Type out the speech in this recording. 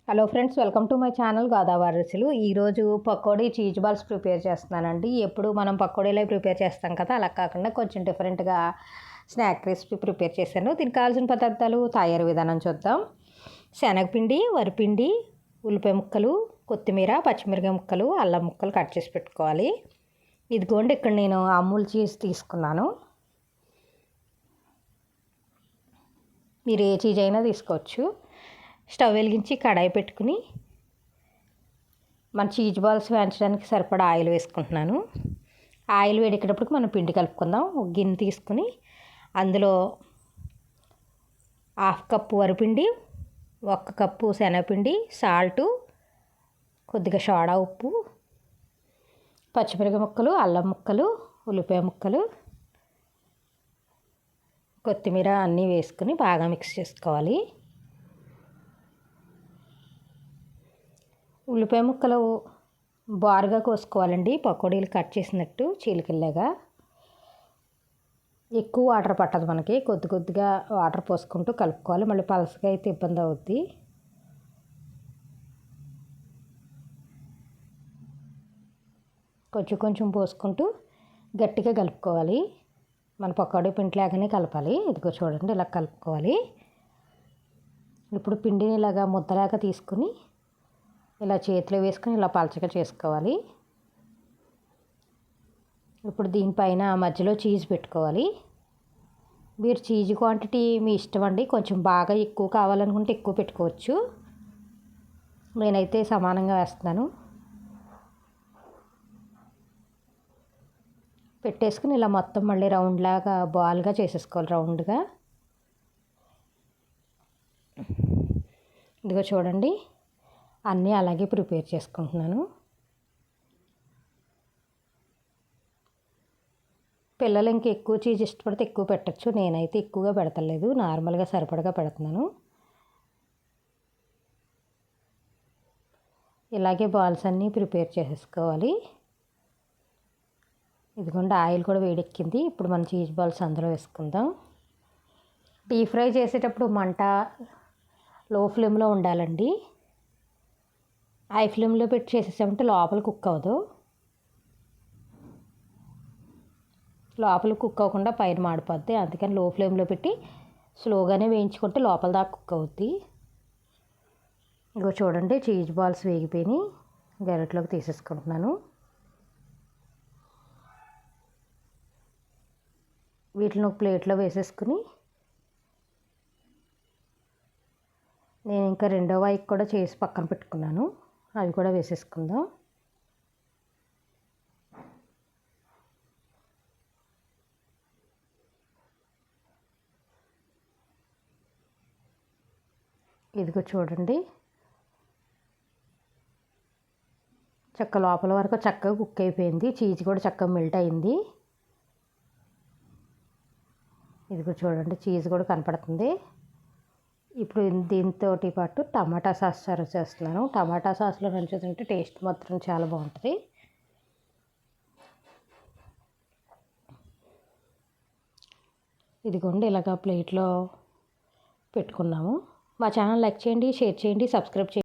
Hello friends, welcome to my channel Godavari రుచులు. ఈరోజు pakodi cheese balls prepare చేస్తున్నానండి. ఎప్పుడు మనం పకోడీలే ప్రిపేర్ చేస్తాం కదా, అలా కాకుండా కొంచెం డిఫరెంట్గా స్నాక్ రెసిపీ ప్రిపేర్ చేశాను. దీనికి కావాల్సిన పదార్థాలు, తయారీ విధానం చూద్దాం. శనగపిండి, వరిపిండి, ఉల్లిపాయ ముక్కలు, కొత్తిమీర, పచ్చిమిరపకాయ ముక్కలు, అల్లం ముక్కలు కట్ చేసి పెట్టుకోవాలి. ఇదిగోండి, ఇక్కడ నేను అమూల్ చీజ్ తీసుకున్నాను. మీరు ఏ చీజ్ అయినా తీసుకోవచ్చు. స్టవ్ వెలిగించి కడాయి పెట్టుకుని మన చీజ్ బాల్స్ వేయించడానికి సరిపడా ఆయిల్ వేసుకుంటున్నాను. ఆయిల్ వేడెక్కేటప్పుడు మనం పిండి కలుపుకుందాం. ఒక గిన్నె తీసుకుని అందులో 1/2 కప్పు వరిపిండి, 1 కప్పు శనగపిండి, సాల్టు, కొద్దిగా సోడా ఉప్పు, పచ్చిమిరపకాయ ముక్కలు, అల్లం ముక్కలు, ఉల్లిపాయ ముక్కలు, కొత్తిమీర అన్నీ వేసుకుని బాగా మిక్స్ చేసుకోవాలి. ఉల్లిపాయ ముక్కలు బారుగా కోసుకోవాలండి, పకోడీలు కట్ చేసినట్టు చీలికల్లాగా. ఎక్కువ వాటర్ పట్టదు మనకి, కొద్ది కొద్దిగా వాటర్ పోసుకుంటూ కలుపుకోవాలి. మళ్ళీ పలసగా అయితే ఇబ్బంది అవుద్ది. కొంచెం కొంచెం పోసుకుంటూ గట్టిగా కలుపుకోవాలి. మన పకోడీ పిండిలాగానే కలపాలి. ఇదిగో చూడండి, ఇలా కలుపుకోవాలి. ఇప్పుడు పిండిని ఇలాగా ముద్దలాగా తీసుకుని ఇలా చేతిలో వేసుకొని ఇలా పలచగా చేసుకోవాలి. ఇప్పుడు దీనిపైన మధ్యలో చీజ్ పెట్టుకోవాలి. మీరు చీజ్ క్వాంటిటీ మీ ఇష్టం అండి, కొంచెం బాగా ఎక్కువ కావాలనుకుంటే ఎక్కువ పెట్టుకోవచ్చు. నేనైతే సమానంగా వేస్తున్నాను. పెట్టేసుకుని ఇలా మొత్తం మళ్ళీ రౌండ్ లాగా బాల్గా చేసేసుకోవాలి, రౌండ్గా. ఇదిగో చూడండి, అన్నీ అలాగే ప్రిపేర్ చేసుకుంటున్నాను. పిల్లలు ఇంక ఎక్కువ చీజ్ ఇష్టపడితే ఎక్కువ పెట్టచ్చు. నేనైతే ఎక్కువగా పెడతలేదు, నార్మల్గా సరిపడగా పెడుతున్నాను. ఇలాగే బాల్స్ అన్నీ ప్రిపేర్ చేసేసుకోవాలి. ఇదిగోండి, ఆయిల్ కూడా వేడెక్కింది. ఇప్పుడు మన చీజ్ బాల్స్ అందులో వేసుకుందాం. డీప్ ఫ్రై చేసేటప్పుడు మంట లో ఫ్లేమ్లో ఉండాలండి. హై ఫ్లేమ్లో పెట్టి చేసేసామంటే లోపల కుక్ అవ్వదు. లోపల కుక్ అవ్వకుండా పైన మాడిపోద్ది. అందుకని లో ఫ్లేమ్లో పెట్టి స్లోగానే వేయించుకుంటే లోపల దాకా కుక్ అవుద్ది. ఇగో చూడండి, చీజ్ బాల్స్ వేగిపోయి గరిటలోకి తీసేసుకుంటున్నాను. వీటిని ఒక ప్లేట్లో వేసేసుకుని నేను ఇంకా రెండో వైపు కూడా చేసి పక్కన పెట్టుకున్నాను. అవి కూడా వేసేసుకుందాం. ఇదిగో చూడండి, చక్క లోపల వరకు చక్కగా కుక్ అయిపోయింది. చీజ్ కూడా చక్కగా మెల్ట్ అయింది. ఇదిగో చూడండి, చీజ్ కూడా కనపడుతుంది. ఇప్పుడు దీంతో పాటు టమాటా సాస్ సర్వ్ చేస్తున్నాను. టమాటా సాస్లో నంచు తింటే టేస్ట్ మాత్రం చాలా బాగుంటుంది. ఇదిగోండి, ఇలాగ ప్లేట్లో పెట్టుకున్నాము. మా ఛానల్ లైక్ చేయండి, షేర్ చేయండి, సబ్స్క్రైబ్ చేయండి.